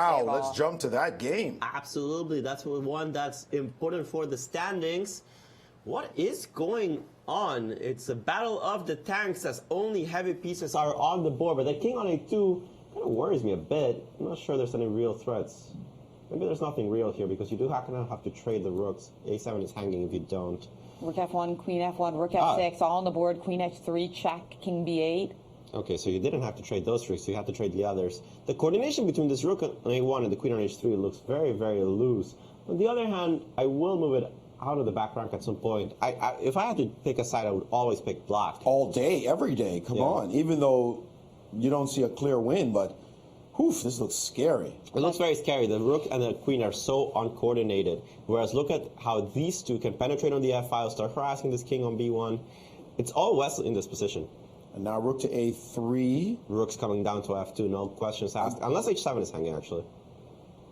Wow, let's jump to that game. Absolutely. That's one that's important for the standings. What is going on? It's a battle of the tanks as only heavy pieces are on the board. But the king on a2 kind of worries me a bit. I'm not sure there's any real threats. Maybe there's nothing real here because you do kind of have to trade the rooks. a7 is hanging if you don't. Rook f1, queen f1, rook f6, all on the board. Queen h3, check, king b8. Okay, so you didn't have to trade those rooks, you had to trade the others. The coordination between this rook on a1 and the queen on h3 looks very, very loose. On the other hand, I will move it out of the back rank at some point. If I had to pick a side, I would always pick black. All day, every day, come on. Even though you don't see a clear win, but oof, this looks scary. It looks very scary. The rook and the queen are so uncoordinated. Whereas look at how these two can penetrate on the f-file, start harassing this king on b1. It's all Wesley in this position. And now rook to a3. Rook's coming down to f2, no questions asked. Unless h7 is hanging, actually.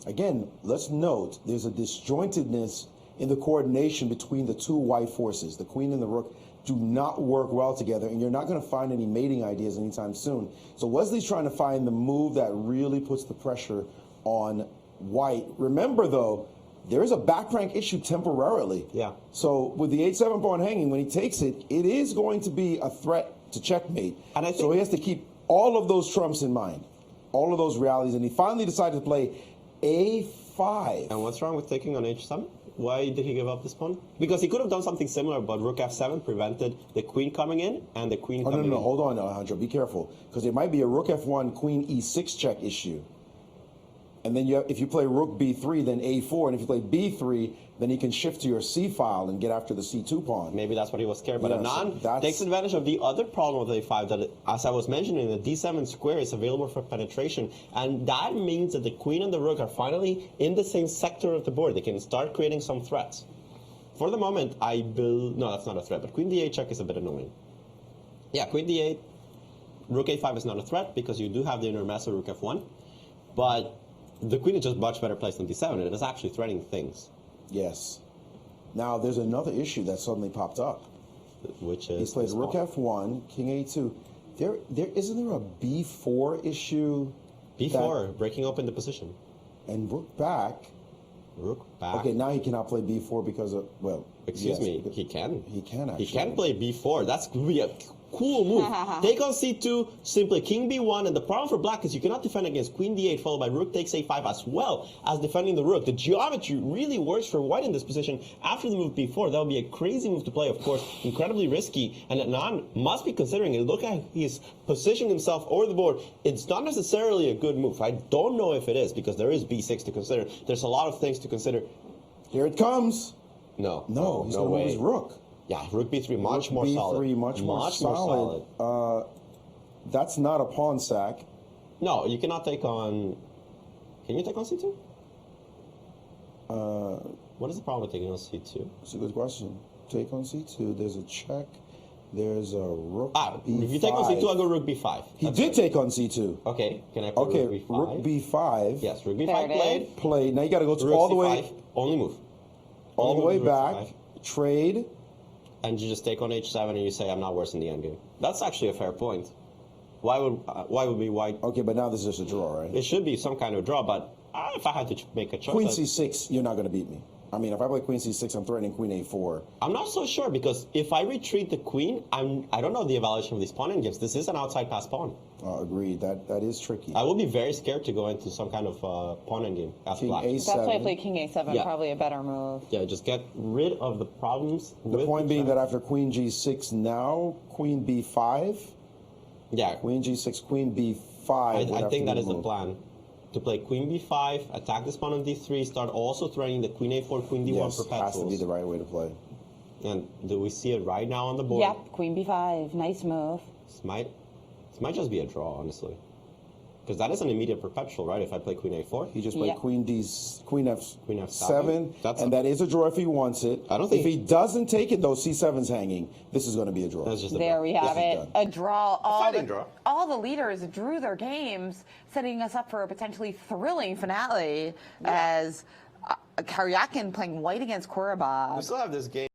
Again, let's note there's a disjointedness in the coordination between the two white forces. The queen and the rook do not work well together, and you're not going to find any mating ideas anytime soon. So Wesley's trying to find the move that really puts the pressure on white. Remember, though, there is a back rank issue temporarily. Yeah. So with the h7 pawn hanging, when he takes it, it is going to be a threat to checkmate. And I think so he has to keep all of those trumps in mind, all of those realities, and he finally decided to play a5. And what's wrong with taking on h7? Why did he give up this pawn? Because he could have done something similar, but rook f7 prevented the queen coming in and the queen coming in. No, hold on, Alejandro, be careful, because there might be a rook f1, queen e6 check issue. And then if you play rook b3, then a4, and if you play b3, then he can shift to your c file and get after the c2 pawn. Maybe that's what he was scared. But Anand takes advantage of the other problem with a5, that, as I was mentioning, the d7 square is available for penetration. And that means that the queen and the rook are finally in the same sector of the board. They can start creating some threats. For the moment, no, that's not a threat, but queen d8 check is a bit annoying. Yeah, queen d8, rook a5 is not a threat because you do have the inner mess of rook f1. But the queen is just much better placed than d7, and it is actually threatening things. Yes. Now, there's another issue that suddenly popped up. Which is? He plays rook f1, king a2. Isn't there a b4 issue? b4, breaking open the position. And rook back. Rook back. Okay, now he cannot play b4 because of, well... Excuse me, he can. He can, actually. He can play b4. That's going to be a cool move. Take on c2, simply king b1, and the problem for black is you cannot defend against queen d8 followed by rook takes a5 as well as defending the rook. The geometry really works for white in this position after the move b4. That would be a crazy move to play, of course, incredibly risky, and Anand must be considering it. Look at he's positioning himself over the board. It's not necessarily a good move. I don't know if it is because there is b6 to consider. There's a lot of things to consider. Here it comes. No, he's going to move his rook. Yeah, rook b3, much more solid. B3, much more solid. That's not a pawn sack. No, you cannot take on... Can you take on c2? What is the problem with taking on c2? It's a good question. Take on c2, there's a check. There's a rook b5. If you take on c2, I'll go rook b5. He did take on c2. Okay, can I play rook b5? Rook b5. Yes, rook b5 played. Now you got to go all the way... Only move. All the way back, trade. And you just take on h7 and you say, I'm not worse in the endgame. That's actually a fair point. Why would be white? Okay, but now this is just a draw, right? It should be some kind of draw, but if I had to make a choice... Queen c6, you're not going to beat me. I mean, if I play queen c6, I'm threatening queen a4. I'm not so sure, because if I retreat the queen, I don't know the evaluation of these pawn endgames. This is an outside pass pawn. Agreed. That is tricky. I would be very scared to go into some kind of pawn endgame as black. A7. That's why I play king a7, probably a better move. Yeah, just get rid of the problems. The point being that after queen g6, now queen b5? Yeah. Queen g6, queen b5. I think that is the plan. To play queen b5, attack this pawn on d3, start also threatening the queen a4, queen d1 perpetuals. Yes, has to be the right way to play. And do we see it right now on the board? Yep, queen b5, nice move. This might just be a draw, honestly. Because that is an immediate perpetual, right? If I play queen a4. He just played queen f7, and that is a draw if he wants it. I don't think if he doesn't take it, though, c7's hanging. This is going to be a draw. That's just there we have it, a draw. All the leaders drew their games, setting us up for a potentially thrilling finale as Karyakin playing white against Korobov. We still have this game.